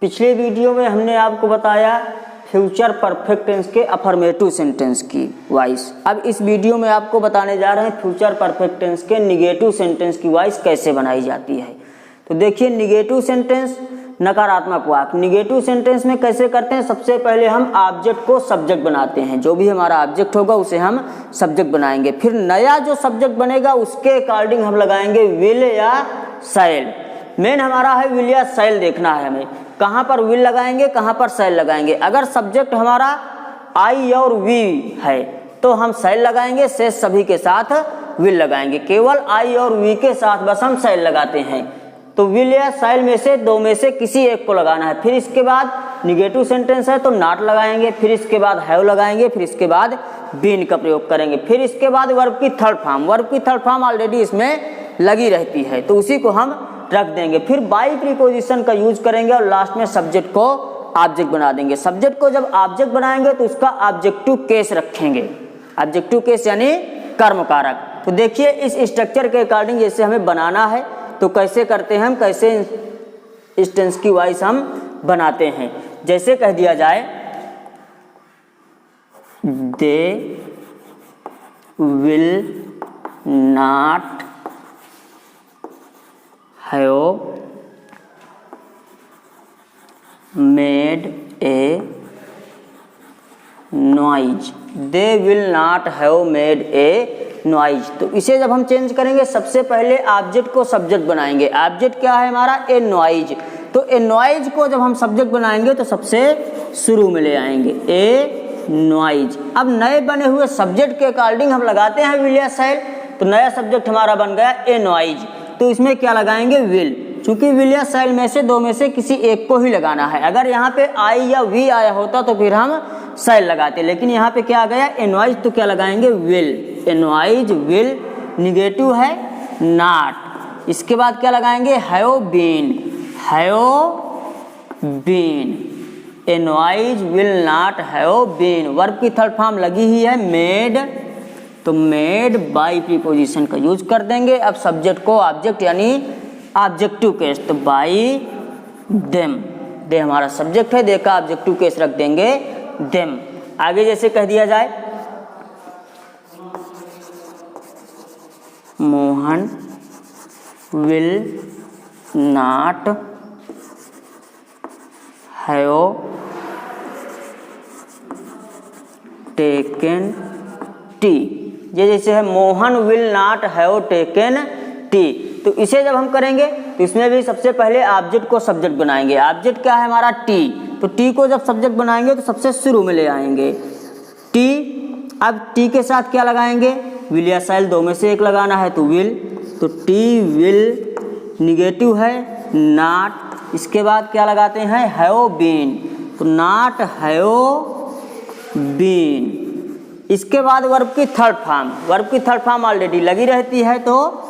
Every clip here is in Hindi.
पिछले वीडियो में हमने आपको बताया फ्यूचर परफेक्ट टेंस के अफर्मेटिव सेंटेंस की वॉइस। अब इस वीडियो में आपको बताने जा रहे हैं फ्यूचर परफेक्ट टेंस के निगेटिव सेंटेंस की वॉइस कैसे बनाई जाती है। तो देखिए, निगेटिव सेंटेंस नकारात्मक वाक्य। निगेटिव सेंटेंस में कैसे करते हैं, सबसे पहले हम ऑब्जेक्ट को सब्जेक्ट बनाते हैं। जो भी हमारा ऑब्जेक्ट होगा उसे हम सब्जेक्ट बनाएंगे। फिर नया जो सब्जेक्ट बनेगा उसके अकॉर्डिंग हम लगाएंगे विल या शैल। मेन हमारा है विल या शैल देखना है हमें, कहाँ पर विल लगाएंगे कहाँ पर शैल लगाएंगे। अगर सब्जेक्ट हमारा आई और वी है तो हम शैल लगाएंगे, शेष सभी के साथ विल लगाएंगे। केवल आई और वी के साथ बस हम शैल लगाते हैं। तो विल या शैल में से दो में से किसी एक को लगाना है। फिर इसके बाद निगेटिव सेंटेंस है तो नॉट लगाएंगे, फिर इसके बाद हैव लगाएंगे, फिर इसके बाद बीन का प्रयोग करेंगे। फिर इसके बाद वर्ब की थर्ड फॉर्म, वर्ब की थर्ड फॉर्म ऑलरेडी इसमें लगी रहती है तो उसी को हम रख देंगे। फिर बाई प्रीपोजिशन का यूज करेंगे और लास्ट में सब्जेक्ट को ऑब्जेक्ट बना देंगे। सब्जेक्ट को जब ऑब्जेक्ट बनाएंगे तो उसका ऑब्जेक्टिव केस रखेंगे। ऑब्जेक्टिव केस यानी कर्म कारक। तो देखिए, इस स्ट्रक्चर के अकॉर्डिंग जैसे हमें बनाना है तो कैसे करते हैं हम, कैसे इस टेंस की वॉइस हम बनाते हैं। जैसे कह दिया जाए they will not have made a noise. They will not have made a noise. तो इसे जब हम चेंज करेंगे सबसे पहले ऑब्जेक्ट को सब्जेक्ट बनाएंगे। ऑब्जेक्ट क्या है हमारा, ए नॉइज। तो ए नॉइज को जब हम सब्जेक्ट बनाएंगे तो सबसे शुरू में ले आएंगे ए नॉइज। अब नए बने हुए सब्जेक्ट के अकॉर्डिंग हम लगाते हैं विल या शैल। तो नया सब्जेक्ट हमारा बन गया ए नॉइज, तो इसमें क्या लगाएंगे विल। चूंकि विल या शैल में से दो में से किसी एक को ही लगाना है। अगर यहाँ पे आई या वी आया होता तो फिर हम शैल लगाते, लेकिन यहाँ पे क्या आ गया एनवाइज, तो क्या लगाएंगे विल। एनवाइज विल, निगेटिव है नॉट। इसके बाद क्या लगाएंगे have been, have been. Anyways will not have been. Verb की थर्ड फॉर्म लगी ही है मेड, तो मेड बाई प्रीपोजिशन का यूज कर देंगे। अब सब्जेक्ट को ऑब्जेक्ट यानी ऑब्जेक्टिव केस, तो बाई देम। दे हमारा सब्जेक्ट है, दे का ऑब्जेक्टिव केस रख देंगे देम। आगे जैसे कह दिया जाए Mohan will not have taken T. ये जैसे है Mohan will not have taken T. तो इसे जब हम करेंगे तो इसमें भी सबसे पहले ऑब्जेक्ट को सब्जेक्ट बनाएंगे। ऑब्जेक्ट क्या है हमारा टी, तो टी को जब सब्जेक्ट बनाएंगे तो सबसे शुरू में ले आएंगे टी। अब टी के साथ क्या लगाएंगे, विल या शैल, दो में से एक लगाना है तो विल। तो टी विल, निगेटिव है नॉट। इसके बाद क्या लगाते हैं हैव बीन, तो नॉट हैव बीन। इसके बाद वर्ब की थर्ड फॉर्म, वर्ब की थर्ड फॉर्म ऑलरेडी लगी रहती है तो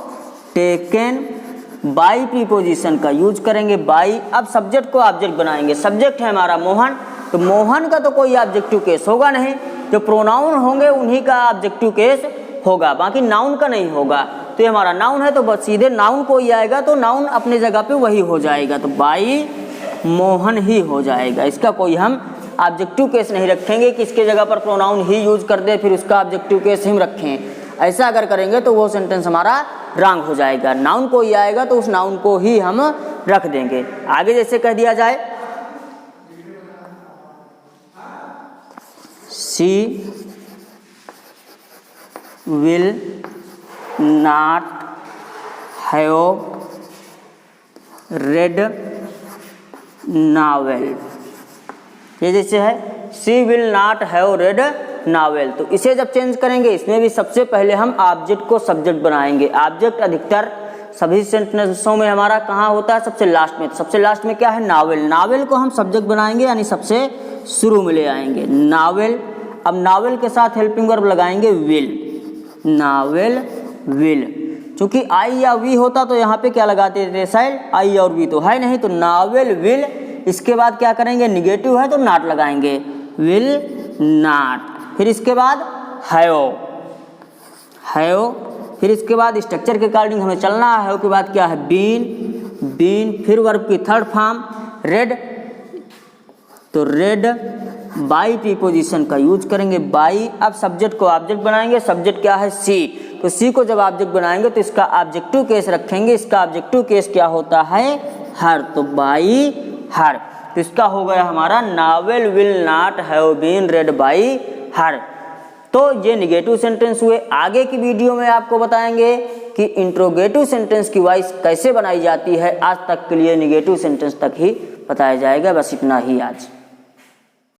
टेकन बाई प्रीपोजिशन का यूज करेंगे बाई। अब सब्जेक्ट को ऑब्जेक्ट बनाएंगे। सब्जेक्ट है हमारा मोहन, तो मोहन का तो कोई ऑब्जेक्टिव केस होगा नहीं, जो प्रोनाउन होंगे उन्हीं का ऑब्जेक्टिव केस होगा, बाकी नाउन का नहीं होगा। तो ये हमारा नाउन है तो बस सीधे नाउन को ही आएगा, तो नाउन अपने जगह पे वही हो जाएगा, तो बाई मोहन ही हो जाएगा। इसका कोई हम ऑब्जेक्टिव केस नहीं रखेंगे कि इसके जगह पर प्रोनाउन ही यूज कर दे फिर उसका ऑब्जेक्टिव केस हम रखें। ऐसा अगर करेंगे तो वो सेंटेंस हमारा रॉन्ग हो जाएगा। नाउन को ही आएगा तो उस नाउन को ही हम रख देंगे। आगे जैसे कह दिया जाए she will not have read novel. ये जैसे है she will not have read novel. तो इसे जब चेंज करेंगे इसमें भी सबसे पहले हम ऑब्जेक्ट को सब्जेक्ट बनाएंगे। ऑब्जेक्ट अधिकतर सभी सेंटेंसों में हमारा कहाँ होता है, सबसे लास्ट में। तो सबसे लास्ट में क्या है नावेल। नावेल को हम सब्जेक्ट बनाएंगे यानी सबसे शुरू में ले आएंगे नावेल। अब नावेल के साथ हेल्पिंग वर्ब लगाएंगे विल, नावेल विल। चूंकि आई या वी होता तो यहाँ पे क्या लगाते थे शैल, आई और वी तो है नहीं, तो नावेल विल। इसके बाद क्या करेंगे, निगेटिव है तो नॉट लगाएंगे, विल नॉट। फिर इसके बाद हैव, हैव। फिर इसके बाद स्ट्रक्चर के अकॉर्डिंग हमें चलना है। हैव के बाद क्या है बीन, बीन। फिर वर्ब की थर्ड फॉर्म रेड, तो रेड बाई प्रीपोजिशन का यूज करेंगे। बाई, अब सब्जेक्ट को ऑब्जेक्ट बनाएंगे। सब्जेक्ट क्या है? सी। तो सी को जब ऑब्जेक्ट बनाएंगे तो इसका ऑब्जेक्टिव केस रखेंगे। इसका ऑब्जेक्टिव केस क्या होता है? हर। तो बाई हर। तो इसका हो गया हमारा novel will not have been read by her. तो ये निगेटिव सेंटेंस हुए। आगे की वीडियो में आपको बताएंगे कि इंट्रोगेटिव सेंटेंस की वॉइस कैसे बनाई जाती है। आज तक के लिए निगेटिव सेंटेंस तक ही बताया जाएगा। बस इतना ही आज।